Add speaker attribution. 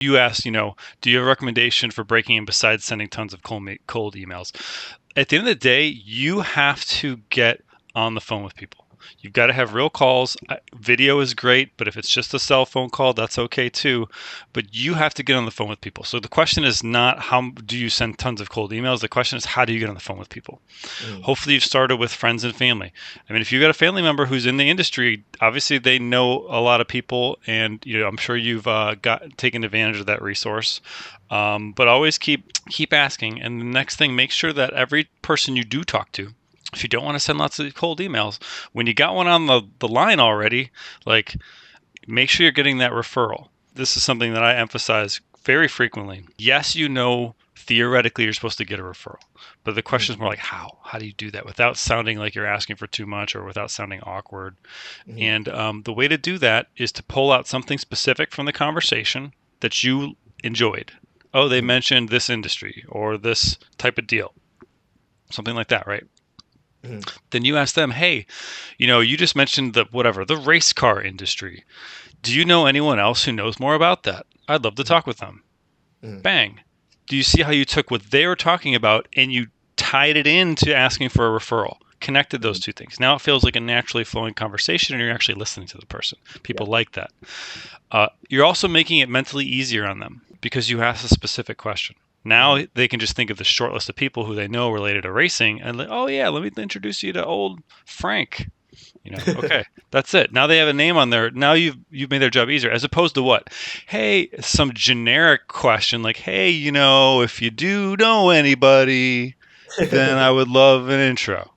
Speaker 1: You asked, do you have a recommendation for breaking in besides sending tons of cold emails? At the end of the day, you have to get on the phone with people. You've got to have real calls. Video is great, but if it's just a cell phone call, that's okay too. But you have to get on the phone with people. So the question is not how do you send tons of cold emails? The question is how do you get on the phone with people? Hopefully you've started with friends and family. I mean, if you've got a family member who's in the industry, obviously they know a lot of people, and I'm sure you've got taken advantage of that resource. But always keep asking. And the next thing, make sure that every person you do talk to, if you don't want to send lots of cold emails, when you got one on the line already, like make sure you're getting that referral. This is something that I emphasize very frequently. Yes, theoretically you're supposed to get a referral, but the question is more like how do you do that without sounding like you're asking for too much or without sounding awkward. And the way to do that is to pull out something specific from the conversation that you enjoyed. Oh, they mentioned this industry or this type of deal, something like that, right? Then you ask them, hey, you just mentioned the race car industry. Do you know anyone else who knows more about that? I'd love to talk with them. Bang. Do you see how you took what they were talking about and you tied it into asking for a referral? Connected those two things. Now it feels like a naturally flowing conversation and you're actually listening to the person. People like that. You're also making it mentally easier on them because you asked a specific question. Now they can just think of the short list of people who they know related to racing and oh yeah, let me introduce you to old Frank. Okay, that's it. Now they have a name on there. Now you've made their job easier, as opposed to what? Hey, some generic question like, hey, if you do know anybody, then I would love an intro.